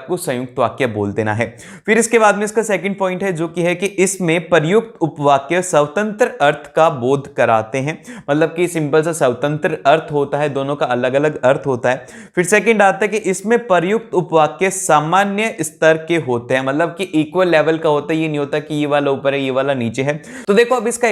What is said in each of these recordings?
आपको संयुक्त वाक्य बोल देना है। फिर इसके बाद में इसका सेकंड पॉइंट है जो कि है कि इसमें प्रयुक्त उपवाक्य स्वतंत्र अर्थ का बोध कराते हैं, मतलब कि सिंपल सा स्वतंत्र अर्थ होता है, दोनों का अलग अलग अर्थ होता है। फिर सेकंड आता है कि इसमें प्रयुक्त उपवाक्य सामान्य स्तर के होते हैं, मतलब कि इक्वल लेवल का होता है, ये नहीं होता कि ये वाला ऊपर है ये वाला नीचे है। तो देखो अब इसका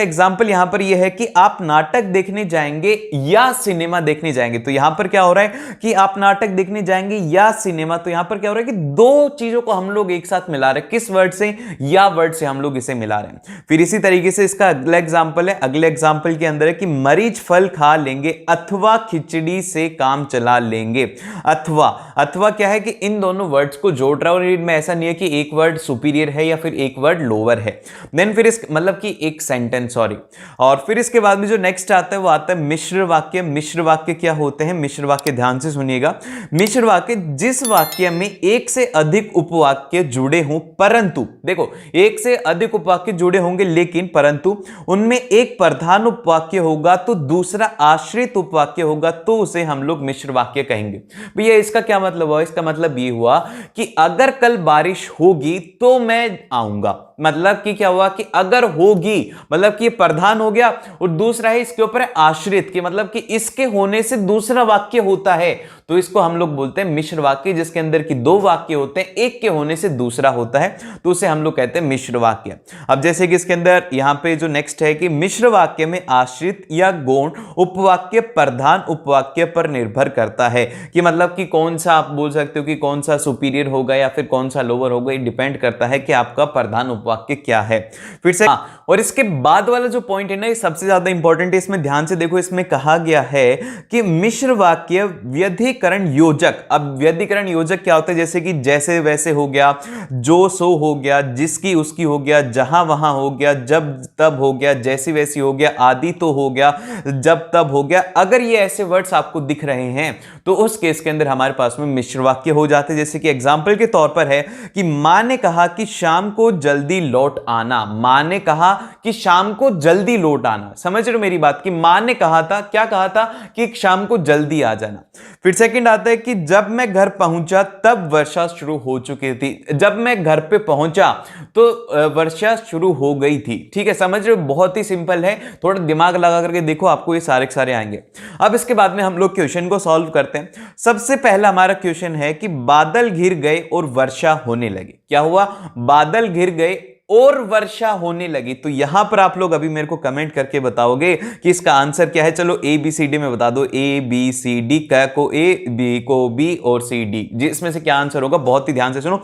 एग्जांपल यहां पर ये है कि आप नाटक देखने जाएंगे या सिनेमा देखने जाएंगे। तो यहां पर क्या हो रहा है कि आप नाटक देखने जाएंगे या सिनेमा, तो यहां पर क्या हो रहा है कि दो चीजों को हम लोग एक साथ मिला रहे हैं। किस वर्ड से? या वर्ड से हम लोग इसे मिला रहे हैं। फिर इसी तरीके से इसका अगला एग्जांपल है, अगले एग्जांपल के अंदर है कि मरीज फल खा लेंगे अथवा खिचड़ी से काम चला लेंगे। अथवा क्या है कि इन दोनों वर्ड्स को जोड़ रहा है, और में ऐसा नहीं है कि एक वर्ड सुपीरियर है या फिर एक वर्ड लोअर है। देन फिर इस मतलब कि एक सेंटेंस, सॉरी। और फिर इसके बाद में जो नेक्स्ट आता है वो आता है मिश्र वाक्य। मिश्र वाक्य क्या होते हैं? मिश्र वाक्य ध्यान से सुनिएगा। मिश्र वाक्य जिस वाक्य में एक से अधिक उपवाक्य जुड़े हों, परंतु देखो एक से अधिक उपवाक्य जुड़े होंगे लेकिन परंतु उनमें एक प्रधान उपवाक्य होगा तो दूसरा आश्रित उपवाक्य होगा, तो उसे हम लोग मिश्र वाक्य कहेंगे। भैया इसका क्या मतलब हुआ? इसका मतलब ये हुआ कि अगर कल बारिश होगी तो मैं आऊंगा। मतलब कि क्या हुआ कि अगर होगी मतलब कि प्रधान हो गया, और दूसरा है इसके ऊपर आश्रित के, मतलब कि इसके होने से दूसरा वाक्य होता है, तो इसको हम लोग बोलते हैं मिश्र वाक्य। जिसके अंदर की दो वाक्य होते हैं, एक के होने से दूसरा होता है, तो उसे हम लोग कहते हैं मिश्र वाक्य। अब जैसे कि इसके अंदर यहां पे जो नेक्स्ट है कि मिश्र वाक्य में आश्रित या गौण उपवाक्य प्रधान उपवाक्य पर निर्भर करता है, कि मतलब कि कौन सा आप बोल सकते हो कि कौन सा सुपीरियर होगा या फिर कौन सा लोअर होगा, ये डिपेंड करता है कि आपका प्रधान उपवाक्य क्या है। फिर से और इसके बाद वाला जो पॉइंट है ना, ये सबसे ज्यादा इंपॉर्टेंट है। इसमें ध्यान से देखो, इसमें कहा गया है कि मिश्र वाक्य व्यधिकरण योजक। अब व्यधिकरण योजक क्या होता है? जैसे कि जैसे वैसे हो गया, जो सो हो गया, जिसकी उसकी हो गया, जहां वहां हो गया, जब तब हो गया, जैसी वैसी हो गया, आदि तो हो गया, जब तब हो गया। अगर ये ऐसे वर्ड्स आपको दिख रहे हैं तो उस केस के अंदर हमारे पास में मिश्र वाक्य हो जाते हैं। जैसे कि एग्जांपल के तौर पर है कि मां ने कहा कि शाम को जल्दी लौट आना। मां ने कहा कि शाम को जल्दी लौट आना। समझ रहे हो मेरी बात? कि मां ने कहा था, क्या कहा था? कि शाम को जल्दी आ जाना। फिर सेकंड आता है कि जब मैं घर पहुंचा तब वर्षा शुरू हो चुकी थी। जब मैं घर पे पहुंचा तो वर्षा शुरू हो गई थी। ठीक है, समझ रहे हो? बहुत ही सिंपल है, थोड़ा दिमाग लगा करके देखो, आपको ये सारे के सारे आएंगे। अब इसके बाद में हम लोग क्वेश्चन को सॉल्व करते हैं। सबसे पहला हमारा क्वेश्चन है कि बादल घिर गए और वर्षा होने लगी। क्या हुआ? बादल घिर गए और वर्षा होने लगी। तो यहां पर आप लोग अभी मेरे को कमेंट करके बताओगे कि इसका आंसर क्या है। चलो ए बी सी डी में बता दो। ए बी सी डी, क को ए, बी को बी और सी डी, जिसमें से क्या आंसर होगा? बहुत ही ध्यान से सुनो।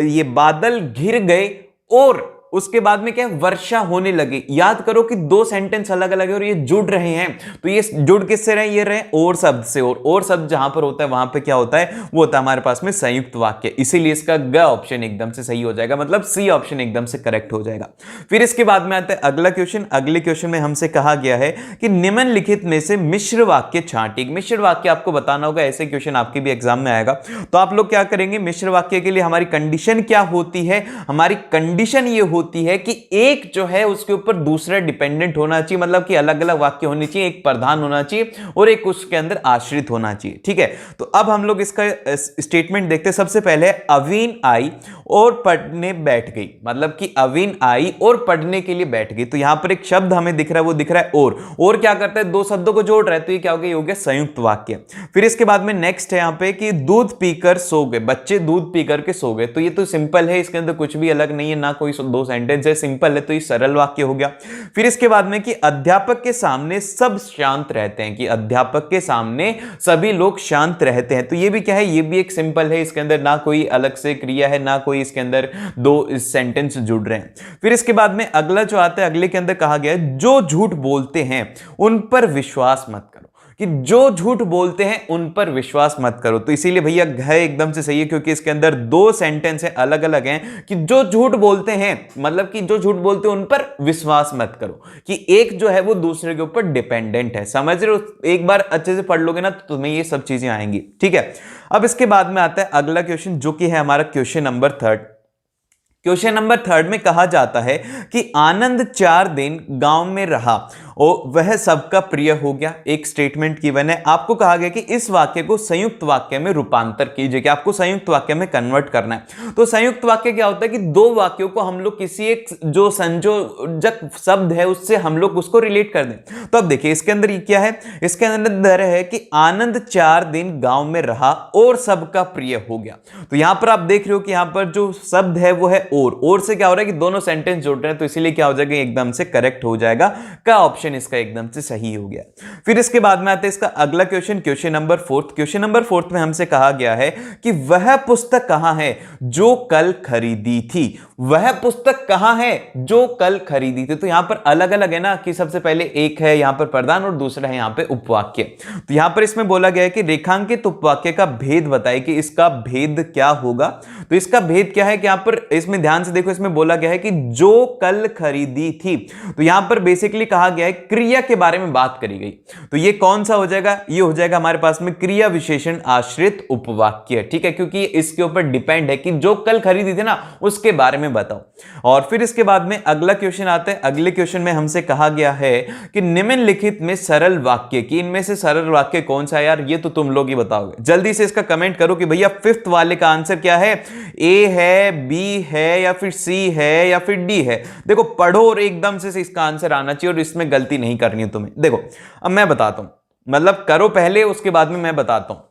ये बादल घिर गए और उसके बाद में क्या है? वर्षा होने लगी। याद करो कि दो सेंटेंस अलग अलग है और ये जुड़ रहे हैं, तो ये जुड़ किससे रहे? ये रहे और शब्द से। और शब्द जहां पर होता है वहां पे क्या होता है? वो होता है हमारे पास में संयुक्त वाक्य। इसीलिए इसका ग ऑप्शन एकदम से सही हो जाएगा, मतलब सी ऑप्शन एकदम से करेक्ट हो जाएगा। फिर इसके बाद में आता है अगला क्वेश्चन। अगले क्वेश्चन में हमसे कहा गया है कि निम्नलिखित में से मिश्र वाक्य छांटिए। मिश्र वाक्य आपको बताना होगा, ऐसे क्वेश्चन आपके भी एग्जाम में आएगा। तो आप लोग क्या करेंगे? मिश्र वाक्य के लिए हमारी कंडीशन क्या होती है? हमारी कंडीशन ये होती है कि एक जो है उसके ऊपर दूसरा डिपेंडेंट होना चाहिए, मतलब कि अलग अलग वाक्य होने चाहिए, एक प्रधान होना चाहिए और एक उसके अंदर आश्रित होना चाहिए। ठीक है, तो अब हम लोग इसका स्टेटमेंट देखते हैं। सबसे पहले अवीन आई और पढ़ने बैठ गई, मतलब कि अवीन आई और पढ़ने के लिए बैठ गई। तो यहां पर एक शब्द हमें दिख रहा है, वो दिख रहा है और क्या करता है? दो शब्दों को जोड़ रहा है, तो ये क्या हो गया? ये हो गया संयुक्त वाक्य। फिर इसके बाद में नेक्स्ट है यहां पे कि दूध पीकर सो गए। बच्चे दूध पी करके सो गए। तो ये तो सिंपल है, इसके अंदर कुछ भी अलग नहीं है, ना कोई दो सेंटेंस है, सिंपल है, तो ये सरल वाक्य हो गया। फिर इसके बाद में कि अध्यापक के सामने सब शांत रहते हैं, कि अध्यापक के सामने सभी लोग शांत रहते हैं। तो ये भी क्या है? ये भी एक सिंपल है, इसके अंदर ना कोई अलग से क्रिया है, ना कोई इसके अंदर दो सेंटेंस जुड़ रहे हैं। फिर इसके बाद में अगला जो आता है, अगले के अंदर कहा गया है जो झूठ बोलते हैं उन पर विश्वास मत करो, कि जो झूठ बोलते हैं उन पर विश्वास मत करो। तो इसीलिए भैया घ एकदम से सही है, क्योंकि इसके अंदर दो सेंटेंस है अलग अलग हैं कि जो झूठ बोलते हैं, मतलब कि जो झूठ बोलते हैं उन पर विश्वास मत करो, कि एक जो है वो दूसरे के ऊपर डिपेंडेंट है। समझ रहे हो? एक बार अच्छे से पढ़ लोगे ना तो तुम्हें ये सब चीजें आएंगी। ठीक है, अब इसके बाद में आता है अगला क्वेश्चन, जो कि है हमारा क्वेश्चन नंबर 3। क्वेश्चन नंबर 3 में कहा जाता है कि आनंद 4 दिन गांव में रहा और वह सबका प्रिय हो गया, एक स्टेटमेंट गिवन है। आपको कहा गया कि इस वाक्य को संयुक्त वाक्य में रूपांतर कीजिए, कि आपको संयुक्त वाक्य में कन्वर्ट करना है। तो संयुक्त वाक्य क्या होता है कि दो वाक्यों को हम लोग किसी एक जो संयोजक शब्द है उससे हम लोग उसको रिलेट कर दें। तो अब देखिए इसके अंदर क्या है, इसके अंदर है कि आनंद 4 दिन गांव में रहा और सबका प्रिय हो गया। तो यहां पर आप देख रहे हो कि यहां पर जो शब्द है वो है और से क्या हो रहा है कि दोनों सेंटेंस जोड़ रहे हैं, तो इसीलिए क्या हो जाएगा, एकदम से करेक्ट हो जाएगा, का ऑप्शन इसका एकदम से सही हो गया। फिर इसके बाद में आते हैं इसका अगला question, question number 4। Question number 4 में हमसे कहा गया है कि वह पुस्तक कहां है जो कल खरीदी थी। वह पुस्तक कहां है जो कल खरीदी थी। तो यहां पर अलग अलग है ना, कि सबसे पहले एक है यहां पर प्रधान और दूसरा है यहां पे उपवाक्य। तो यहां पर इसमें बोला गया है कि रेखांकित उपवाक्य का भेद बताइए कि इसका भेद क्या होगा। तो इसका भेद क्या है कि यहां पर इसमें ध्यान से देखो, इसमें बोला गया है कि जो कल खरीदी थी। तो यहां पर बेसिकली कहा गया है क्रिया के बारे में बात करी गई। तो ये कौन सा हो जाएगा, ये हो जाएगा हमारे पास में क्रिया विशेषण आश्रित उपवाक्य, ठीक है, क्योंकि इसके ऊपर डिपेंड है कि जो कल खरीदी थी ना उसके बारे में बताओ। और फिर इसके बाद में अगला क्वेश्चन आता है। अगले क्वेश्चन में हमसे कहा गया है कि निम्नलिखित में सरल वाक्य, कि इनमें से सरल वाक्य कौन सा है यार, ये तो तुम लोग ही बताओगे। जल्दी से इसका कमेंट करो कि भैया 5th वाले का आंसर क्या है, ए है, बी है या फिर सी है या फिर डी है। देखो पढ़ो और एकदम से इसका आंसर आना चाहिए और इसमें गलती नहीं करनी है तुम्हें। देखो अब मैं बताता हूं, मतलब करो पहले उसके बाद में मैं बताता हूं।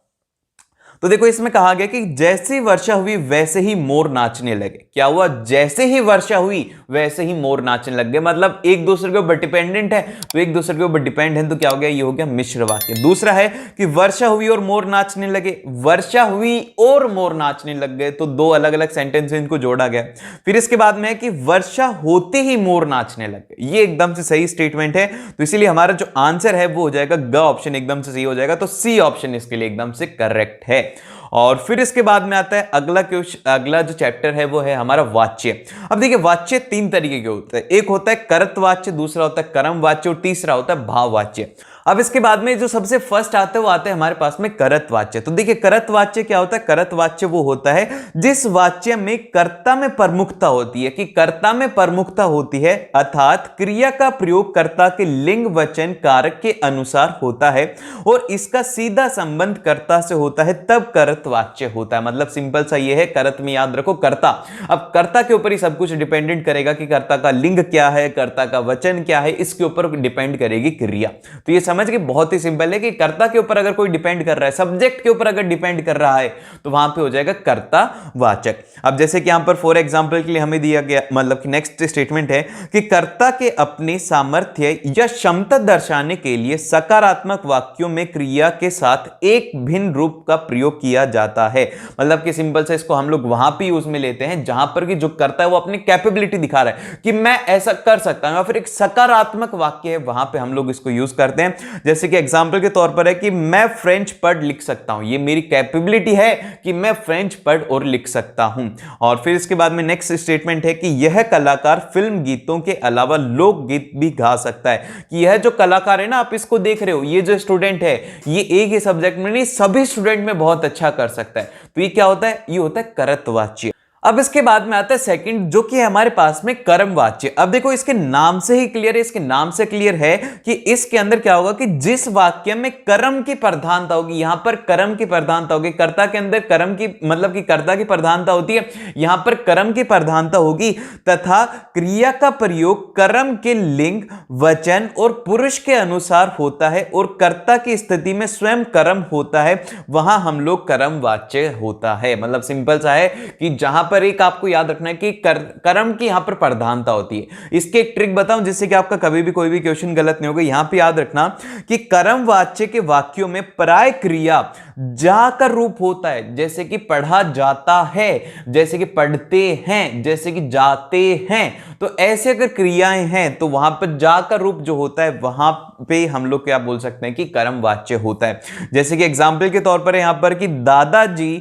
तो देखो इसमें कहा गया कि जैसी वर्षा हुई वैसे ही मोर नाचने लगे। क्या हुआ, जैसे ही वर्षा हुई वैसे ही मोर नाचने लग गए, मतलब एक दूसरे के ऊपर डिपेंडेंट है, तो एक दूसरे के ऊपर डिपेंड है, तो क्या हो गया, ये हो गया मिश्र वाक्य। दूसरा है कि वर्षा हुई और मोर नाचने लगे। वर्षा हुई और मोर नाचने लग गए, तो दो अलग अलग सेंटेंस इनको जोड़ा गया। फिर इसके बाद में है कि वर्षा होते ही मोर नाचने लग गए, ये एकदम से सही स्टेटमेंट है। तो इसीलिए हमारा जो आंसर है वो हो जाएगा ग ऑप्शन, एकदम से सही हो जाएगा। तो सी ऑप्शन इसके लिए एकदम से करेक्ट है। और फिर इसके बाद में आता है अगला क्वेश्चन, अगला जो चैप्टर है वो है हमारा वाच्य। अब देखिए वाच्य 3 तरीके के होते हैं, एक होता है करतवाच्य, दूसरा होता है कर्मवाच्य और तीसरा होता है भाववाच्य। अब इसके बाद में जो सबसे फर्स्ट आता है वो आता है हमारे पास में करतवाच्य। तो देखिए करतवाच्य क्या होता है, करतवाच्य वो होता है जिस वाच्य में कर्ता में प्रमुखता होती है, कि कर्ता में प्रमुखता होती है, अर्थात क्रिया का प्रयोग कर्ता के लिंग वचन कारक के अनुसार होता है और इसका सीधा संबंध कर्ता से होता है, तब करतवाच्य होता है। मतलब सिंपल सा ये है, करत में याद रखो कर्ता। अब कर्ता के ऊपर ही सब कुछ डिपेंडेंट करेगा कि कर्ता का लिंग क्या है, कर्ता का वचन क्या है, इसके ऊपर डिपेंड करेगी क्रिया। तो ये समझ के बहुत ही सिंपल है कि कर्ता के ऊपर अगर कोई डिपेंड कर रहा है, सब्जेक्ट के ऊपर अगर डिपेंड कर रहा है, तो वहां पे हो जाएगा कर्तावाचक। अब जैसे कि यहां पर फॉर एग्जांपल के लिए हमें दिया गया, मतलब कि नेक्स्ट स्टेटमेंट है कि कर्ता के अपने सामर्थ्य या क्षमता दर्शाने के लिए सकारात्मक वाक्यों में क्रिया के साथ एक भिन्न रूप का प्रयोग किया जाता है। मतलब कि सिंपल से इसको हम लोग वहां पे यूज में लेते हैं जहां पर कि जो करता है वो अपनी कैपेबिलिटी दिखा रहा है कि मैं ऐसा कर सकता हूं, या फिर एक सकारात्मक वाक्य है, वहां पे हम लोग इसको यूज करते हैं। जैसे कि एग्जांपल के तौर पर है कि मैं फ्रेंच पढ़ लिख सकता हूं, ये मेरी कैपेबिलिटी है कि मैं फ्रेंच पढ़ और लिख सकता हूं। और फिर इसके बाद में नेक्स्ट स्टेटमेंट है कि यह कलाकार फिल्म गीतों के अलावा लोकगीत भी गा सकता है। कि यह जो कलाकार है ना, आप इसको देख रहे हो, ये जो स्टूडेंट है, ये एक ही सब्जेक्ट में नहीं सभी स्टूडेंट में बहुत अच्छा कर सकता है। तो ये क्या होता है, ये होता है करतवाच्य। अब इसके बाद में आता है सेकंड, जो कि है हमारे पास में कर्मवाच्य। अब देखो इसके नाम से ही क्लियर है, इसके नाम से क्लियर है कि इसके अंदर क्या होगा कि जिस वाक्य में कर्म की प्रधानता होगी, यहां पर कर्म की प्रधानता होगी, कर्ता के अंदर कर्म की, मतलब कि कर्ता की प्रधानता होती है, यहां पर कर्म की प्रधानता होगी, तथा क्रिया का प्रयोग कर्म के लिंग वचन और पुरुष के अनुसार होता है और कर्ता की स्थिति में स्वयं कर्म होता है, वहां हम लोग कर्मवाच्य होता है। मतलब सिंपल सा है कि जहां पर एक आपको याद रखना है कि कर्म की यहां पर प्रधानता होती है। इसके एक ट्रिक बताऊं जिससे कि आपका कभी भी कोई भी क्वेश्चन गलत नहीं होगा। यहां पे याद रखना कि कर्मवाच्य के वाक्यों में प्राय क्रिया जा का रूप होता है, जैसे कि पढ़ा जाता है, जैसे कि पढ़ते हैं, जैसे कि जाते हैं। तो ऐसे अगर क्रियाएं हैं तो वहां पर जा का रूप जो होता है वहां पे हम लोग क्या बोल सकते हैं कि कर्मवाच्य होता है। जैसे कि एग्जाम्पल के तौर पर यहां पर कि दादाजी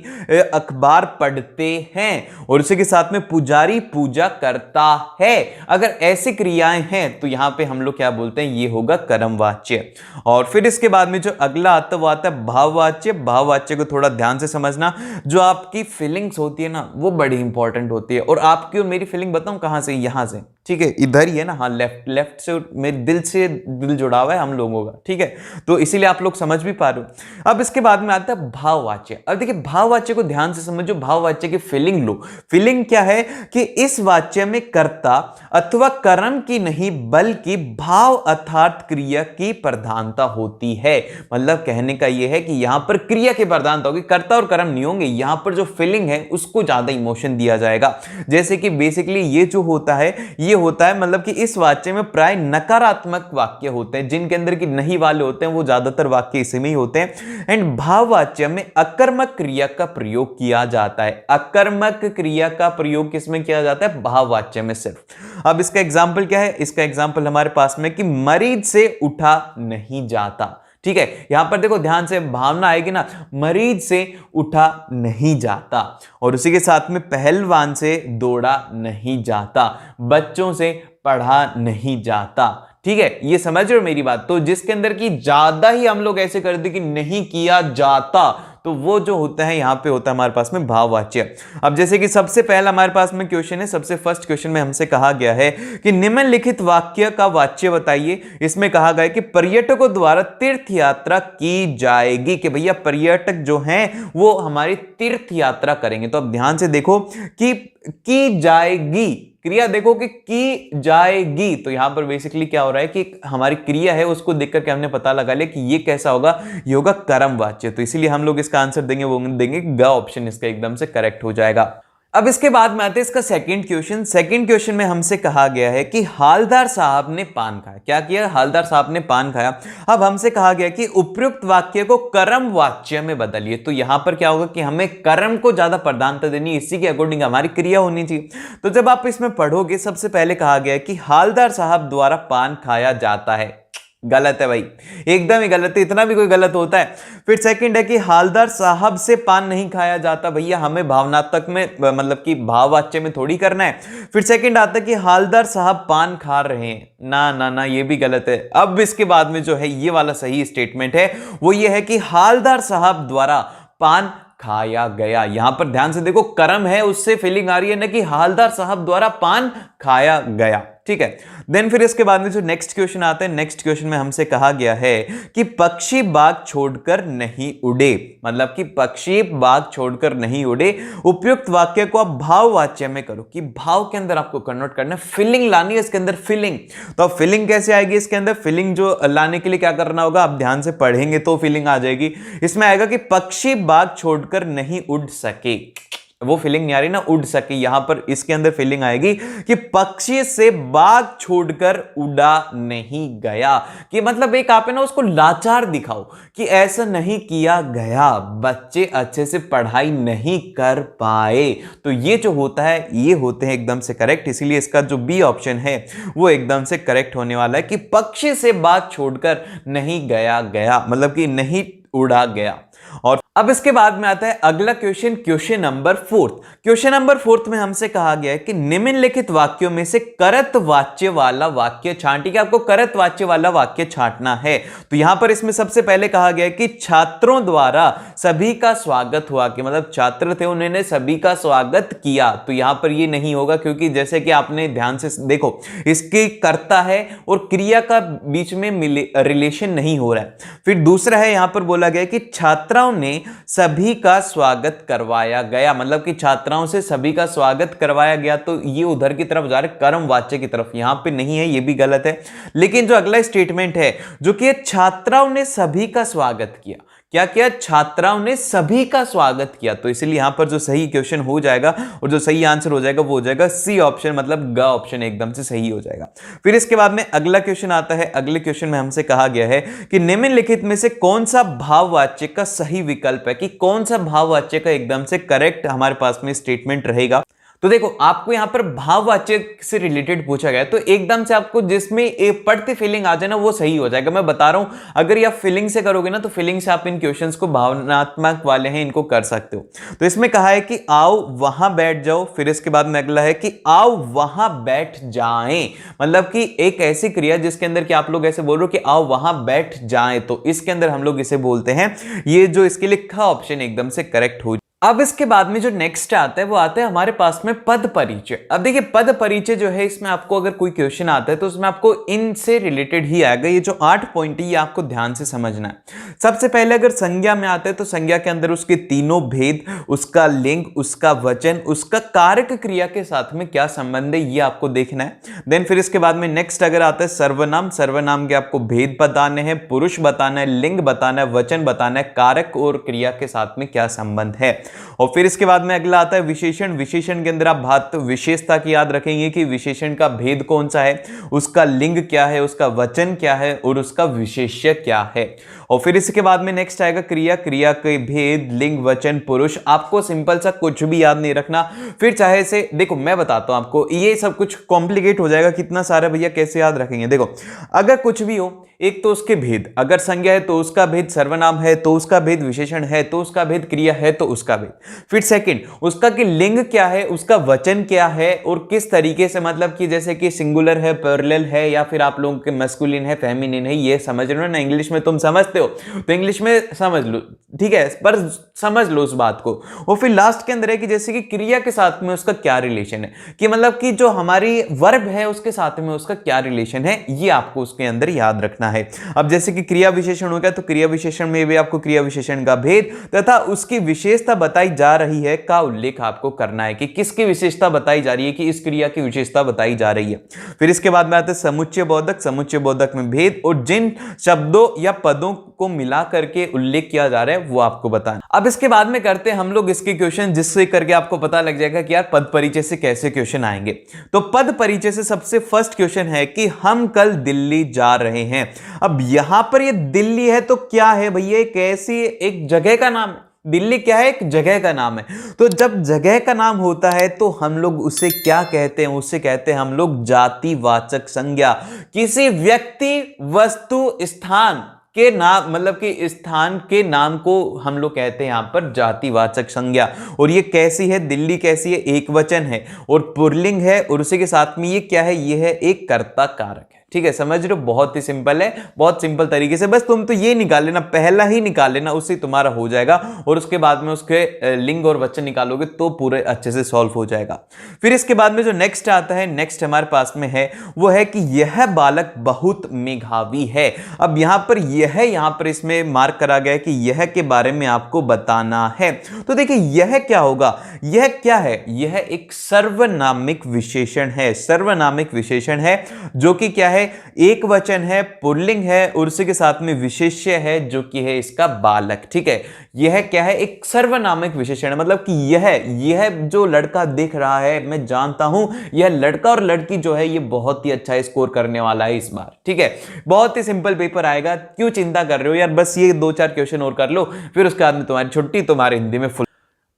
अखबार पढ़ते हैं और उसी के साथ में पुजारी पूजा करता है। अगर ऐसी क्रियाएं हैं तो यहां पे हम लोग क्या बोलते हैं, ये होगा कर्मवाच्य। और फिर इसके बाद में जो अगला आता है वो आता है भाववाच्य। भाववाच्य को थोड़ा ध्यान से समझना, जो आपकी फीलिंग्स होती है ना वो बड़ी इंपॉर्टेंट होती है। और आपकी और मेरी फीलिंग बताऊं कहां से, यहां से, ठीक है, इधर ही है ना, हाँ लेफ्ट से मेरे दिल से दिल जुड़ा हुआ है हम लोगों का, ठीक है, तो इसीलिए आप लोग समझ भी पा रहे हो। अब इसके बाद में आता है भाववाच्य। अब देखिए भाववाच्य को ध्यान से समझो, भाववाच्य की फीलिंग लो। फीलिंग क्या है कि इस वाच्य में कर्ता अथवा कर्म की नहीं बल्कि भाव अर्थात क्रिया की प्रधानता होती है। मतलब कहने का यह है कि यहां पर क्रिया की प्रधानता होगी, कर्ता और कर्म नहीं होंगे, यहां पर जो फीलिंग है उसको ज्यादा इमोशन दिया जाएगा। जैसे कि बेसिकली ये जो होता है ये होता है मतलब कि इस वाक्य में प्राय नकारात्मक वाक्य होते हैं, जिनके अंदर की नहीं वाले होते हैं वो ज्यादातर वाक्य इसमें ही होते हैं। एंड भाववाच्य में अकर्मक क्रिया का प्रयोग किया जाता है। अकर्मक क्रिया का प्रयोग किसमें किया जाता है? भाववाच्य में सिर्फ। अब इसका एग्जाम्पल क्या है? इसका एग्जाम्पल हमारे पास में कि मरीज से उठा नहीं जाता। ठीक है, यहां पर देखो ध्यान से भावना आएगी ना, मरीज से उठा नहीं जाता। और उसी के साथ में पहलवान से दौड़ा नहीं जाता, बच्चों से पढ़ा नहीं जाता। ठीक है, ये समझ रहे हो मेरी बात? तो जिसके अंदर की ज्यादा ही हम लोग ऐसे कर दे कि नहीं किया जाता, तो वो जो होता है यहां पे होता है हमारे पास में भाववाच्य। अब जैसे कि सबसे पहला हमारे पास में क्वेश्चन है, सबसे फर्स्ट क्वेश्चन में हमसे कहा गया है कि निम्नलिखित वाक्य का वाच्य बताइए। इसमें कहा गया है कि पर्यटकों द्वारा तीर्थ यात्रा की जाएगी, कि भैया पर्यटक जो हैं वो हमारी तीर्थ यात्रा करेंगे। तो अब ध्यान से देखो कि की जाएगी, क्रिया देखो कि की जाएगी, तो यहां पर बेसिकली क्या हो रहा है कि हमारी क्रिया है उसको देख करके हमने पता लगा लिया कि ये कैसा होगा, ये होगा कर्मवाच्य। तो इसीलिए हम लोग इसका आंसर देंगे, वो देंगे ग ऑप्शन इसका एकदम से करेक्ट हो जाएगा। अब इसके बाद में आते हैं इसका सेकंड क्वेश्चन। सेकंड क्वेश्चन में हमसे कहा गया है कि हालदार साहब ने पान खाया। क्या किया? हालदार साहब ने पान खाया। अब हमसे कहा गया कि उपयुक्त वाक्य को कर्म वाच्य में बदलिए। तो यहां पर क्या होगा कि हमें कर्म को ज्यादा प्रधानता देनी, इसी के अकॉर्डिंग हमारी क्रिया होनी चाहिए। तो जब आप इसमें पढ़ोगे, सबसे पहले कहा गया है कि हालदार साहब द्वारा पान खाया जाता है। गलत है भाई, एकदम ही गलत है, इतना भी कोई गलत होता है? फिर सेकंड है कि हालदार साहब से पान नहीं खाया जाता। भैया हमें भावनात्मक में मतलब कि भाववाच्य में थोड़ी करना है। फिर सेकंड आता है कि हालदार साहब पान खा रहे हैं। ना ना ना, ये भी गलत है। अब इसके बाद में जो है ये वाला सही स्टेटमेंट है वो ये है कि हालदार साहब द्वारा पान खाया गया। यहां पर ध्यान से देखो, कर्म है उससे फीलिंग आ रही है ना कि हालदार साहब द्वारा पान खाया गया। ठीक है, देन फिर इसके बाद में जो नेक्स्ट क्वेश्चन आता है, नेक्स्ट क्वेश्चन में हमसे कहा गया है कि पक्षी बाग छोड़कर नहीं उड़े। मतलब कि पक्षी बाग छोड़कर नहीं उड़े। उपयुक्त वाक्य को आप भाववाच्य में करो, कि भाव के अंदर आपको कन्वर्ट करना है, फीलिंग लानी है इसके अंदर, फीलिंग। तो अब फीलिंग कैसे आएगी इसके अंदर? फीलिंग जो लाने के लिए क्या करना होगा, आप ध्यान से पढ़ेंगे तो फीलिंग आ जाएगी। इसमें आएगा कि पक्षी बाग छोड़कर नहीं उड़ सके। वो फीलिंग नहीं आ रही ना, उड़ सके, यहां पर इसके अंदर फीलिंग आएगी कि पक्षी से बाग छोड़कर उड़ा नहीं गया। कि मतलब एक आप है ना उसको लाचार दिखाओ कि ऐसा नहीं किया गया, बच्चे अच्छे से पढ़ाई नहीं कर पाए। तो ये जो होता है ये होते हैं एकदम से करेक्ट। इसीलिए इसका जो बी ऑप्शन है वो एकदम से करेक्ट होने वाला है कि पक्षी से बाग छोड़कर नहीं गया, मतलब कि नहीं उड़ा गया। और अब इसके बाद में आता है अगला question, question number 4। Question number 4 में हमसे कहा गया है कि निम्नलिखित वाक्यों में से करत वाच्य वाला वाक्य छांटिए। कि आपको करत वाच्य वाला वाक्य छांटना है। तो यहां पर इसमें सबसे पहले कहा गया है कि छात्रों द्वारा सभी का स्वागत हुआ। कि मतलब छात्र थे, उन्होंने सभी का स्वागत किया। तो यहां पर ये नहीं होगा, क्योंकि जैसे कि आपने ध्यान से देखो, इसकी कर्ता है और क्रिया का बीच में रिलेशन नहीं हो रहा है। फिर दूसरा है, यहां पर बोला गया कि छात्राओं ने सभी का स्वागत करवाया गया। मतलब कि छात्राओं से सभी का स्वागत करवाया गया, तो ये उधर की तरफ जा रहे, कर्म वाच्य की तरफ, यहां पे नहीं है, ये भी गलत है। लेकिन जो अगला स्टेटमेंट है जो कि छात्राओं ने सभी का स्वागत किया। क्या किया? छात्राओं ने सभी का स्वागत किया। तो इसलिए यहां पर जो सही क्वेश्चन हो जाएगा और जो सही आंसर हो जाएगा वो हो जाएगा सी ऑप्शन, मतलब ग ऑप्शन एकदम से सही हो जाएगा। फिर इसके बाद में अगला क्वेश्चन आता है। अगले क्वेश्चन में हमसे कहा गया है कि निम्नलिखित में से कौन सा भाववाच्य का सही विकल्प है, कि कौन सा भाववाच्य का एकदम से करेक्ट हमारे पास में स्टेटमेंट रहेगा। तो देखो, आपको यहां पर भाववाच्य से रिलेटेड पूछा गया है, तो एकदम से आपको जिसमें एक पढ़ती फीलिंग आ जाए ना वो सही हो जाएगा। मैं बता रहा हूं, अगर आप फीलिंग से करोगे ना तो फीलिंग से आप इन क्वेश्चंस को, भावनात्मक वाले हैं, इनको कर सकते हो। तो इसमें कहा है कि आओ वहां बैठ जाओ। फिर इसके बाद में अगला है कि आओ वहां बैठ जाएं। मतलब कि एक ऐसी क्रिया जिसके अंदर कि आप लोग ऐसे बोल रहे हो कि आओ वहां बैठ जाएं, तो इसके अंदर हम लोग इसे बोलते हैं, ये जो इसके लिए ख ऑप्शन एकदम से करेक्ट हो अब इसके बाद में जो नेक्स्ट आता है वो आता है हमारे पास में पद परिचय। अब देखिए पद परिचय जो है इसमें आपको अगर कोई क्वेश्चन आता है तो उसमें आपको इनसे रिलेटेड ही आएगा। ये जो 8 पॉइंट है ये आपको ध्यान से समझना है। सबसे पहले अगर संज्ञा में आता है तो संज्ञा के अंदर उसके तीनों भेद, उसका लिंग, उसका वचन, उसका कारक क्रिया के साथ में क्या संबंध है ये आपको देखना है। देन फिर इसके बाद में नेक्स्ट अगर आता है सर्वनाम, सर्वनाम के आपको भेद बताने हैं, पुरुष बताना है, लिंग बताना है, वचन बताना है, कारक और क्रिया के साथ में क्या संबंध है। और फिर इसके बाद में अगला आता है विशेषण। विशेषण के अंदर आप बात विशेषता की याद रखेंगे कि विशेषण का भेद कौन सा है, उसका लिंग क्या है, उसका वचन क्या है और उसका विशेष्य क्या है। और फिर इसके बाद में नेक्स्ट आएगा क्रिया। क्रिया के भेद, लिंग, वचन, पुरुष। आपको सिंपल सा कुछ भी याद नहीं रखना। फिर चाहे से देखो मैं बताता हूं आपको, ये सब कुछ कॉम्प्लिकेट हो जाएगा, कितना सारा भैया कैसे याद रखेंगे। देखो अगर कुछ भी हो, एक तो उसके भेद, अगर संज्ञा है तो उसका भेद, सर्वनाम है तो उसका भेद, विशेषण है तो उसका भेद, क्रिया है तो उसका भेद। फिर सेकंड उसका कि लिंग क्या है, उसका वचन क्या है और किस तरीके से, मतलब कि जैसे कि सिंगुलर है, प्लुरल है या फिर आप लोगों के मस्कुलिन है, फेमिनिन है, ये समझ रहे हो ना। इंग्लिश में तुम समझते हो तो इंग्लिश में समझ लो, ठीक है, पर समझ लो उस बात को। और फिर लास्ट के अंदर है कि जैसे कि क्रिया के साथ में उसका क्या रिलेशन है, कि मतलब कि जो हमारी वर्ब है उसके साथ में उसका क्या रिलेशन है, ये आपको उसके अंदर याद रखना है। अब जैसे कि क्रिया विशेषण हो गया तो क्रिया विशेषण में भी आपको क्रिया विशेषण का भेद तथा उसकी विशेषता बताई जा रही है का उल्लेख आपको करना है, कि किसकी विशेषता बताई जा रही है, कि इस क्रिया की विशेषता बताई जा रही है। फिर इसके बाद में आते हैं समुच्चय बोधक। समुच्चय बोधक में भेद और जिन शब्दों या पदों को मिला करके उल्लेख किया जा रहा है वो आपको बताना। अब इसके बाद में करते हैं हम लोग इसके क्वेश्चन, जिससे करके आपको पता लग जाएगा कि यार पद परिचय से कैसे क्वेश्चन आएंगे। तो पद परिचय से सबसे फर्स्ट क्वेश्चन है कि हम कल दिल्ली जा रहे हैं। अब यहां पर ये दिल्ली है तो क्या है भैया, कैसी एक जगह का नाम है। दिल्ली क्या है, एक जगह का नाम है। तो जब जगह का नाम होता है तो हम लोग उसे क्या कहते हैं, उसे कहते हैं हम लोग जातिवाचक संज्ञा। किसी व्यक्ति, वस्तु, स्थान के नाम, मतलब कि स्थान के नाम को हम लोग कहते हैं यहां पर जातिवाचक संज्ञा। और ये कैसी है, दिल्ली कैसी है, एक वचन है और पुल्लिंग है और उसी के साथ में ये क्या है, ये है एक कर्ता कारक है। ठीक है, समझ रहे हो, बहुत ही सिंपल है, बहुत सिंपल तरीके से। बस तुम तो ये निकाल लेना, पहला ही निकाल लेना, उससे तुम्हारा हो जाएगा। और उसके बाद में उसके लिंग और वचन निकालोगे तो पूरे अच्छे से सॉल्व हो जाएगा। फिर इसके बाद में जो नेक्स्ट आता है, नेक्स्ट हमारे पास में है वो है कि यह बालक बहुत मेधावी है। अब यहां पर यह, यहां पर इसमें मार्क करा गया है कि यह के बारे में आपको बताना है। तो देखिए यह क्या होगा, यह क्या है, यह एक सर्वनामिक विशेषण है। सर्वनामिक विशेषण है जो कि क्या है, एक वचन है, पुल्लिंग है और उसी के साथ में विशेष्य है जो कि है इसका बालक। ठीक है, यह क्या है, एक सर्वनामिक विशेषण है। मतलब कि यह जो लड़का दिख रहा है, मैं जानता हूं यह लड़का और लड़की जो है ये बहुत ही अच्छा स्कोर करने वाला है इस बार। ठीक है, बहुत ही सिंपल पेपर आएगा, क्यों चिंता कर रहे हो यार, बस ये 2-4 क्वेश्चन और कर लो, फिर उसके बाद में तुम्हारी छुट्टी, तुम्हारे हिंदी में फुल।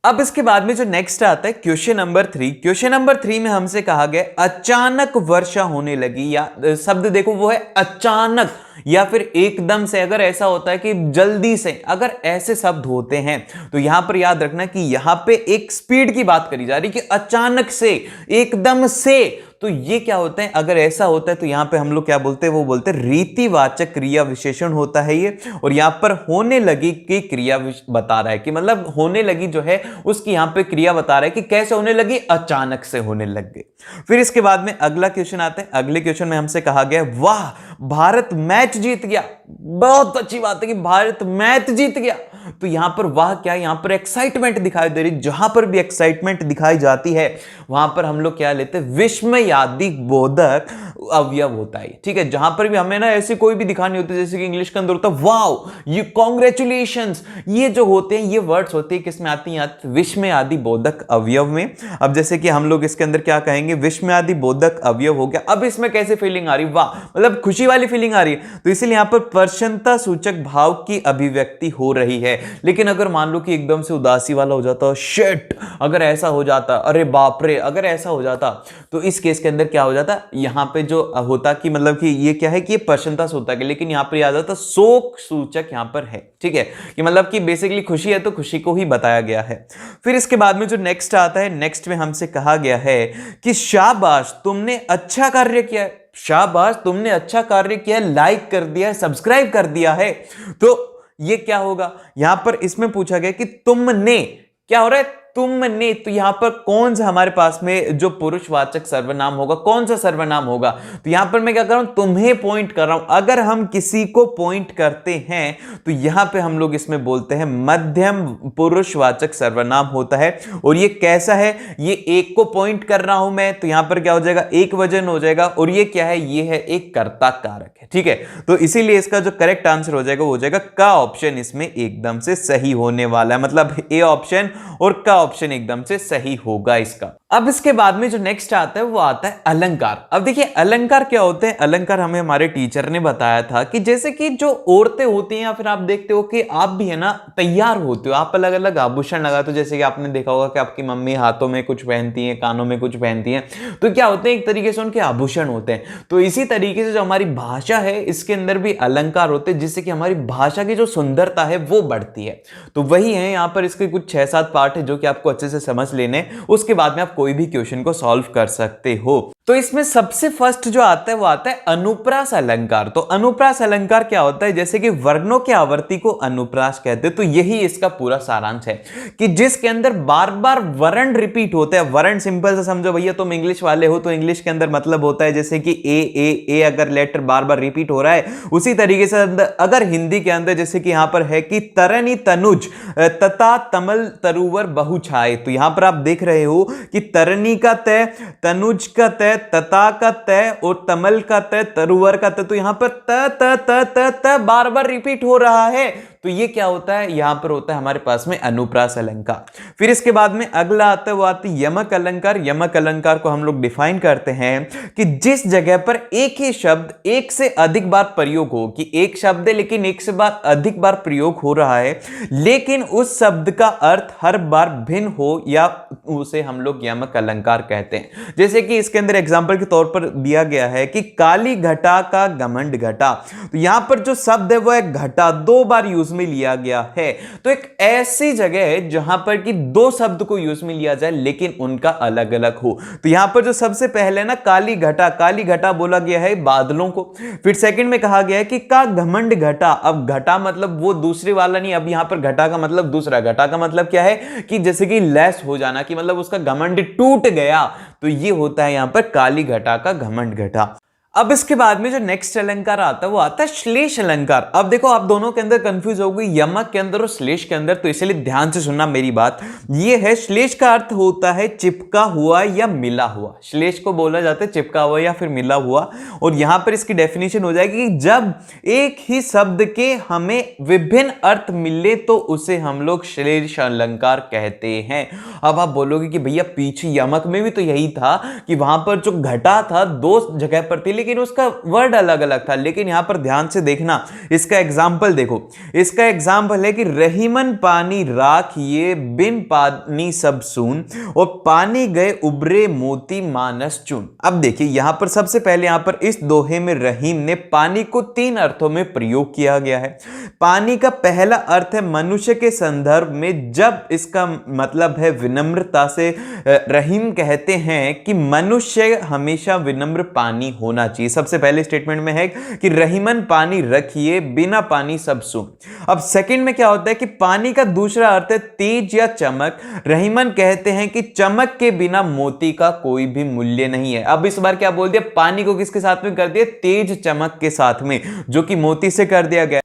अब इसके बाद में जो नेक्स्ट आता है क्वेश्चन नंबर 3। क्वेश्चन नंबर 3 में हमसे कहा गया अचानक वर्षा होने लगी, या शब्द देखो वो है अचानक या फिर एकदम से। अगर ऐसा होता है कि जल्दी से, अगर ऐसे शब्द होते हैं तो यहां पर याद रखना कि यहां पे एक स्पीड की बात करी जा रही कि अचानक से, एकदम से। तो ये क्या होता है, अगर ऐसा होता है तो यहां पे हम लोग क्या बोलते हैं, वो बोलते हैं रीतिवाचक क्रिया विशेषण होता है ये। और यहां पर होने लगी की क्रिया बता रहा है कि मतलब होने लगी जो है उसकी यहां पे क्रिया बता रहा है कि कैसे होने लगी, अचानक से होने लग गई। फिर इसके बाद में अगला क्वेश्चन आता है। अगले क्वेश्चन में हमसे कहा गया वाह भारत मैच जीत गया। बहुत अच्छी बात है कि भारत मैच जीत गया। तो यहां पर वाह क्या है, यहां पर एक्साइटमेंट दिखाई दे रही। जहां पर भी एक्साइटमेंट दिखाई जाती है वहां पर हम लोग क्या लेते हैं, विस्मयादि बोधक अवयव होता है। ठीक है, जहां पर भी हमें ना ऐसी कोई भी दिखानी होती है, जैसे कि इंग्लिश के अंदर होता है वाओ, ये कांग्रेचुलेशंस, ये जो होते हैं ये वर्ड्स होते हैं किसमें आती हैं, विस्मयादि बोधक अवयव में। अब जैसे कि हम लोग इसके अंदर क्या कहेंगे, विस्मयादि बोधक अवयव हो गया। अब इसमें कैसे फीलिंग आ रही, वाह मतलब खुशी वाली फीलिंग आ रही है, तो इसलिए यहां पर प्रसन्नता सूचक भाव की अभिव्यक्ति हो रही है। लेकिन अगर मान लो कि एकदम से उदासी वाला हो जाता, शिट, अगर ऐसा हो जाता, अरे बाप रे, अगर ऐसा हो जाता, तो इस केस के अंदर क्या हो जाता, यहां पे जो होता कि मतलब कि ये क्या है कि ये प्रसन्नता सूचक है, लेकिन यहां पर याद आता शोक सूचक यहां पर है। ठीक है, कि मतलब कि बेसिकली खुशी है तो खुशी को ही बताया गया है। फिर इसके बाद में जो नेक्स्ट आता है, नेक्स्ट में हमसे कहा गया है कि शाबाश तुमने अच्छा कार्य किया है। शाबाश तुमने अच्छा कार्य किया है, लाइक कर दिया है, सब्सक्राइब कर दिया है। तो ये क्या होगा, यहां पर इसमें पूछा गया कि तुमने क्या हो रहा है, तुमने, तो यहां पर कौन सा हमारे पास में जो पुरुषवाचक सर्वनाम होगा, कौन सा सर्वनाम होगा, तो यहां पर मैं क्या कर रहा हूं, तुम्हें पॉइंट कर रहा हूं। अगर हम किसी को पॉइंट करते हैं तो यहां पे हम लोग इसमें बोलते हैं मध्यम पुरुषवाचक सर्वनाम होता है। और ये कैसा है, ये एक को पॉइंट कर रहा हूं मैं, तो यहां पर क्या हो जाएगा, एक वचन हो जाएगा। और ये क्या है, ये है एक कर्ता कारक है, ठीक है। तो इसीलिए इसका जो करेक्ट आंसर हो जाएगा वो हो जाएगा का ऑप्शन इसमें एकदम से सही होने वाला है, मतलब ए ऑप्शन और का ऑप्शन एकदम से सही होगा इसका। अब इसके बाद में जो नेक्स्ट आता है वो आता है अलंकार। अब देखिए अलंकार क्या होते हैं, अलंकार हमें हमारे टीचर ने बताया था कि जैसे कि जो औरतें होती हैं या फिर आप देखते हो कि आप भी है ना तैयार होते हो, आप अलग अलग आभूषण लगाते हो, जैसे कि आपने देखा होगा कि आपकी मम्मी हाथों में कुछ पहनती हैं, कानों में कुछ पहनती हैं, तो क्या होते हैं, एक तरीके से उनके आभूषण होते हैं। तो इसी तरीके से जो हमारी भाषा है इसके अंदर भी अलंकार होते हैं, जिससे कि हमारी भाषा की जो सुंदरता है वो बढ़ती है। तो वही है, यहाँ पर इसके कुछ 6-7 पार्ट है जो कि आपको अच्छे से समझ लेने, उसके बाद में आप कोई भी क्वेश्चन को सॉल्व कर सकते हो। तो इसमें सबसे फर्स्ट जो आता है वो आता है अनुप्रास अलंकार। तो अनुप्रास अलंकार क्या होता है, जैसे कि वर्णों के आवर्ती को अनुप्रास कहते हैं। तो यही इसका पूरा सारांश है कि जिसके अंदर बार बार वर्ण रिपीट होते हैं। वर्ण सिंपल से समझो भैया, तुम इंग्लिश वाले हो तो इंग्लिश के अंदर मतलब होता है जैसे कि ए अगर लेटर बार बार रिपीट हो रहा है, उसी तरीके से अगर हिंदी के अंदर जैसे कि यहां पर है कि तरनी तनुज तथा तमल तरुवर बहु छाए, तो यहां पर आप देख रहे हो कि तरनी का तय, तनुज का तय, तता का तय और तमल का तय, तरुवर का तय, तो यहां पर त त त त त बार बार रिपीट हो रहा है। तो ये क्या होता है, यहां पर होता है हमारे पास में अनुप्रास अलंकार। फिर इसके बाद में अगला आता है वो आता है यमक अलंकार। यमक अलंकार को हम लोग डिफाइन करते हैं कि जिस जगह पर एक ही शब्द एक से अधिक बार प्रयोग हो, कि एक शब्द है लेकिन एक से बार अधिक बार प्रयोग हो रहा है, लेकिन उस शब्द का अर्थ हर बार भिन्न हो, या उसे हम लोग यमक अलंकार कहते हैं। जैसे कि इसके अंदर एग्जाम्पल के तौर पर दिया गया है कि काली घटा का घमंड घटा, तो यहां पर जो शब्द है वो है घटा, 2 बार यूज में लिया गया है। तो एक ऐसी जगह है जहां पर कि 2 शब्द को यूज में लिया जाए लेकिन उनका अलग अलग हो। तो यहां पर जो सबसे पहले ना काली घटा बोला गया है बादलों को। फिर सेकंड में कहा गया है कि का घमंड घटा। अब घटा मतलब वो दूसरे वाला नहीं, अब यहां पर घटा का मतलब दूसरा। घटा का मतलब क्या है कि जैसे कि लेस हो जाना, कि मतलब उसका घमंड टूट गया, तो ये होता है यहां पर काली घटा का घमंड घटा। अब इसके बाद में जो नेक्स्ट अलंकार आता है वो आता है श्लेष अलंकार। अब देखो आप दोनों के अंदर कंफ्यूज हो गई, यमक के अंदर और श्लेष के अंदर, तो इसलिए ध्यान से सुनना मेरी बात। ये है, श्लेष का अर्थ होता है चिपका हुआ या मिला हुआ। श्लेष को बोला जाता है चिपका हुआ या फिर मिला हुआ। और यहां पर इसकी डेफिनेशन हो जाएगी कि जब एक ही शब्द के हमें विभिन्न अर्थ मिले तो उसे हम लोग श्लेष अलंकार कहते हैं। अब आप बोलोगे कि भैया पीछे यमक में भी तो यही था कि वहां पर जो घटा था 2 जगह पर थी लेकिन उसका वर्ड अलग अलग था। लेकिन यहां पर ध्यान से देखना, इसका एग्जाम्पल देखो। इसका एग्जाम्पल है कि रहीमन पानी राख ये बिन पानी सब सून, और पानी गए उबरे मोती मानस चुन। अब देखिए यहां पर सबसे पहले यहां पर इस दोहे में रहीम ने पानी को 3 अर्थों में प्रयोग किया गया है। पानी का पहला अर्थ है मनुष्य के संदर्भ में, जब इसका मतलब है विनम्रता से। रहीम कहते हैं कि मनुष्य हमेशा विनम्र पानी होना चाहिए। सबसे पहले स्टेटमेंट में है कि रहीमन पानी रखिए बिना पानी सब सून। अब सेकंड में क्या होता है कि पानी का दूसरा अर्थ है तेज या चमक। रहीमन कहते हैं कि चमक के बिना मोती का कोई भी मूल्य नहीं है। अब इस बार क्या बोल दिया, पानी को किसके साथ में कर दिया, तेज चमक के साथ में, जो कि मोती से कर दिया गया।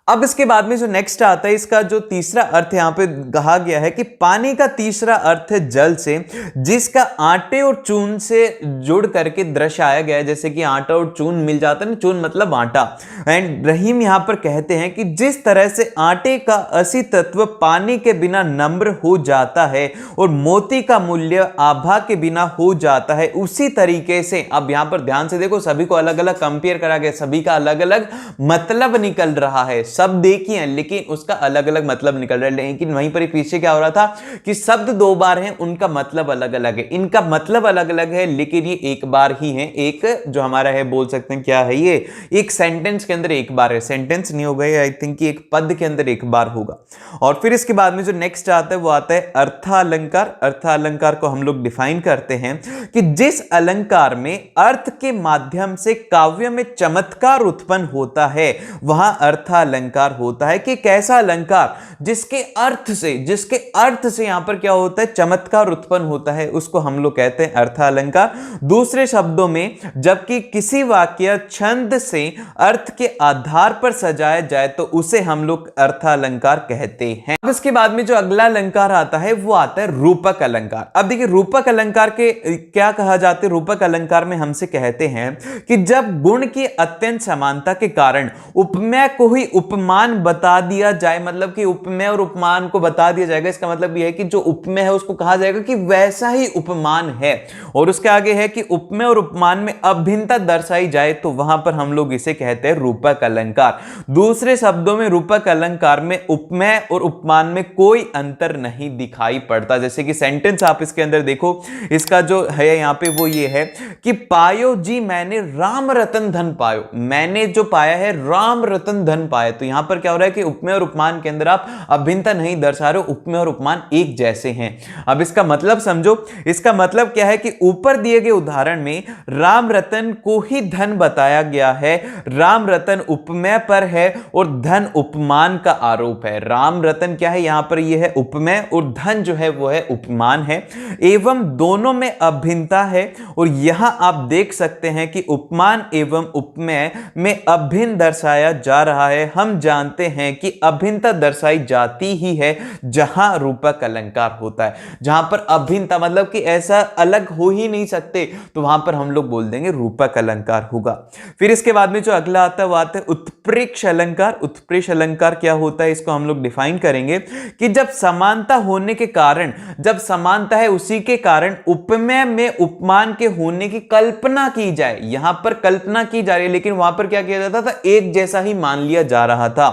अब इसके बाद में जो नेक्स्ट आता है, इसका जो तीसरा अर्थ यहां पे कहा गया है कि पानी का तीसरा अर्थ है जल से, जिसका आटे और चून से जुड़ करके दर्शाया गया है। जैसे कि आटा और चून मिल जाता है ना, चून मतलब आटा। एंड रहीम यहां पर कहते हैं कि जिस तरह से आटे का असी तत्व पानी के बिना नम्र हो जाता है और मोती का मूल्य आभा के बिना हो जाता है, उसी तरीके से। अब यहां पर ध्यान से देखो, सभी को अलग अलग कंपेयर करा गया, सभी का अलग अलग मतलब निकल रहा है। शब्द एक ही है लेकिन उसका अलग अलग मतलब निकल रहा है। लेकिन वहीं पर पीछे क्या हो रहा था कि शब्द 2 बार हैं, उनका मतलब अलग अलग है। इनका मतलब अलग अलग है लेकिन ये एक बार ही है। एक जो हमारा है, बोल सकते हैं क्या है, ये एक सेंटेंस के अंदर एक बार है। सेंटेंस नहीं होगा ये, आई थिंक कि एक पद के अंदर एक बार होगा। और फिर इसके बाद में जो नेक्स्ट आता है वो आता है अर्थालंकार। अर्थालंकार को हम लोग डिफाइन करते हैं कि जिस अलंकार में अर्थ के माध्यम से काव्य में चमत्कार उत्पन्न होता है वहां अर्थालंकार अलंकार होता है कि कैसा अलंकार जिसके अर्थ से यहां पर क्या होता है, चमत्कार उत्पन्न होता है, उसको हम लोग कहते हैं अर्थ अलंकार। दूसरे शब्दों में जबकि किसी वाक्य छंद से अर्थ के आधार पर सजाया जाए तो उसे हम लोग अर्थ अलंकार कहते हैं। अब इसके बाद में जो अगला अलंकार आता है वो आता है रूपक अलंकार। अब देखिए रूपक अलंकार के क्या कहा जाता है, रूपक अलंकार में हमसे कहते हैं कि जब गुण की अत्यंत समानता के कारण उपमेय को ही उपमान बता दिया जाए, मतलब कि उपमेय और उपमान को बता दिया जाएगा, इसका मतलब यह है कि जो उपमेय है उसको कहा जाएगा कि वैसा ही उपमान है, और उसके आगे है कि उपमेय और उपमान में अभिन्नता दर्शाई जाए तो वहां पर हम लोग इसे कहते हैं रूपक अलंकार। दूसरे शब्दों में रूपक अलंकार में उपमेय और उपमान में कोई अंतर नहीं दिखाई पड़ता। जैसे कि सेंटेंस आप इसके अंदर देखो, इसका जो है यहां पे वो ये है कि पायो जी मैंने राम रतन धन पायो, मैंने जो पाया है राम रतन धन पाया। तो यहां पर क्या हो रहा है कि उपमेय और उपमान के अंदर आप अभिन्नता नहीं दर्शा रहे हो, उपमेय और उपमान एक जैसे हैं। अब इसका मतलब समझो, इसका मतलब क्या है कि ऊपर दिए गए उदाहरण में राम रतन को ही धन बताया गया है, राम रतन उपमेय पर है और धन उपमान का आरोप है। राम रतन क्या है यहां पर, यह है उपमेय और धन जो है वो है उपमान है, एवं दोनों में अभिन्नता है। और यहां आप देख सकते हैं कि उपमान एवं उपमेय में अभिन्न दर्शाया जा रहा है। हम जानते हैं कि अभिन्नता दर्शाई जाती ही है जहां रूपक अलंकार होता है, जहां पर अभिन्नता मतलब कि ऐसा अलग हो ही नहीं सकते, तो वहां पर हम लोग बोल देंगे रूपक अलंकार होगा। फिर इसके बाद में जो अगला आता है वो आता है उत्प्रेक्ष अलंकार। उत्प्रेक्ष अलंकार क्या होता है, इसको हम लोग डिफाइन करेंगे कि जब समानता होने के कारण, जब समानता है उसी के कारण उपमेय में उपमान के होने की कल्पना की जाए, यहां पर कल्पना की जा रही है लेकिन वहां पर क्या किया जाता था, एक जैसा ही मान लिया जा रहा था,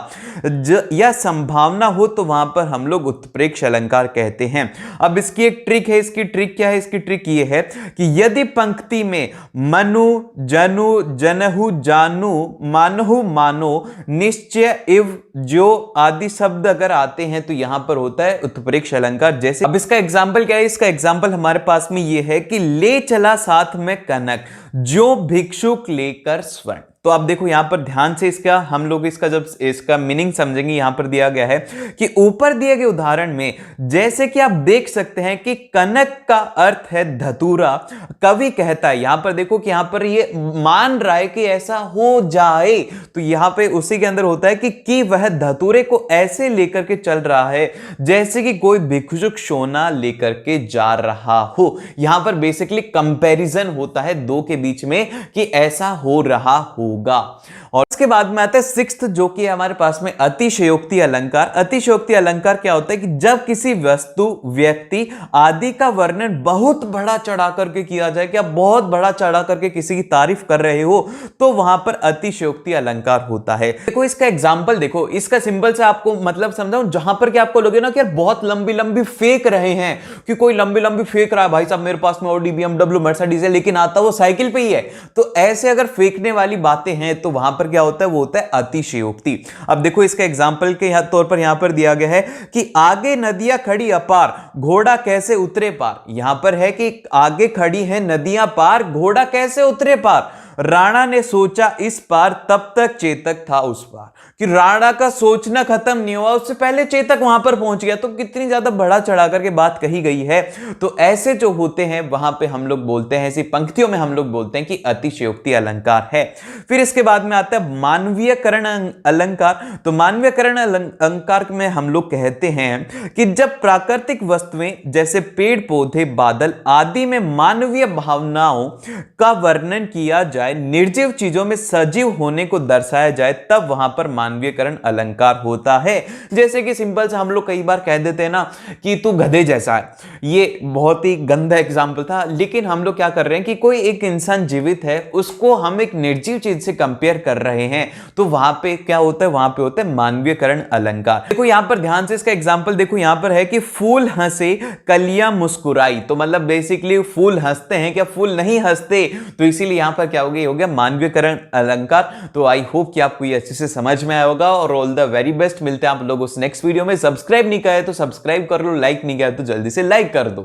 या संभावना हो तो वहां पर हम लोग उत्प्रेक्ष अलंकार कहते हैं। अब इसकी एक ट्रिक है, इसकी ट्रिक क्या है, इसकी ट्रिक ये है कि यदि पंक्ति में मनु जनु जनहु जानू मानहु मानो निश्चय इव जो आदि शब्द अगर आते हैं तो यहां पर होता है उत्प्रेक्ष अलंकार। जैसे अब इसका एग्जाम्पल क्या है, इसका एग्जाम्पल हमारे पास में ये है कि ले चला साथ में कनक जो भिक्षुक लेकर स्वर्ण। तो आप देखो यहां पर ध्यान से इसका हम लोग इसका जब इसका मीनिंग समझेंगे, यहां पर दिया गया है कि ऊपर दिए गए उदाहरण में जैसे कि आप देख सकते हैं कि कनक का अर्थ है धतूरा, कवि कहता है, यहां पर देखो कि यहां पर ये मान रहा है कि ऐसा हो जाए, तो यहां पे उसी के अंदर होता है कि वह धतूरे को ऐसे लेकर के चल रहा है जैसे कि कोई भिक्षुक सोना लेकर के जा रहा हो। यहां पर बेसिकली कंपैरिजन होता है दो के बीच में कि ऐसा हो रहा हो। और इसके बाद में आता है सिक्स्थ, जो कि हमारे पास में अतिशयोक्ति अलंकार। अतिशयोक्ति अलंकार क्या होता है कि जब किसी वस्तु व्यक्ति आदि का वर्णन बहुत बड़ा चढ़ा करके किया जाए, कि आप बहुत बड़ा चढ़ा करके किसी की तारीफ कर रहे हो, तो वहां पर अतिशयोक्ति अलंकार होता है। देखो इसका एग्जाम्पल देखो, इसका सिंबल से आपको मतलब समझाऊं, जहां पर कि आपको लगे ना कि यार बहुत लंबी लंबी फेंक रहे हैं, कि कोई लंबी लंबी फेंक रहा है, भाई साहब मेरे पास में ऑडी BMW मर्सिडीज है लेकिन आता वो साइकिल पे ही है, तो ऐसे अगर फेंकने वाली बातें हैं तो वहां पर क्या होता है, वो होता है अतिशयोक्ति। अब देखो इसका एग्जांपल के तौर पर यहां पर दिया गया है कि आगे नदियां खड़ी अपार घोड़ा कैसे उतरे पार। यहां पर है कि आगे खड़ी है नदियां पार, घोड़ा कैसे उतरे पार। राणा ने सोचा इस पार तब तक चेतक था उस पार, कि राणा का सोचना खत्म नहीं हुआ, उससे पहले चेतक वहां पर पहुंच गया। तो कितनी ज्यादा बढ़ा चढ़ा करके बात कही गई है। तो ऐसे जो होते हैं वहां पे हम लोग बोलते हैं, ऐसी पंक्तियों में हम लोग बोलते हैं कि अतिशयोक्ति अलंकार है। फिर इसके बाद में आता है मानवीयकरण अलंकार। तो मानवीयकरण अलंकार में हम लोग कहते हैं कि जब प्राकृतिक वस्तुएं जैसे पेड़ पौधे बादल आदि में मानवीय भावनाओं का वर्णन किया जाए, निर्जीव चीजों में सजीव होने को दर्शाया जाए, तब वहां पर मानवीयकरण अलंकार होता है। जैसे कि सिंपल से हम लोग कई बार कह देते हैं ना कि तू गधे जैसा है, ये बहुत ही गंदा एग्जाम्पल था, लेकिन हम लोग क्या कर रहे हैं कि कोई एक इंसान जीवित है, उसको हम एक निर्जीव चीज से कंपेयर कर रहे हैं, तो वहां पे क्या होता है, वहां पे होता है मानवीयकरण अलंकार। देखो यहां पर ध्यान से इसका एग्जाम्पल देखो, यहां पर है कि फूल हंसे कलियां मुस्कुराई। तो मतलब बेसिकली फूल हंसते हैं क्या, फूल नहीं हंसते, तो इसीलिए यहां पर क्या हो गया मानवीयकरण अलंकार। तो आई होप कि आपको ये अच्छे से समझ में आया होगा, और ऑल द वेरी बेस्ट। मिलते हैं आप लोगों से नेक्स्ट वीडियो में। सब्सक्राइब नहीं किया है तो सब्सक्राइब कर लो, लाइक नहीं किया है तो जल्दी से लाइक कर दो।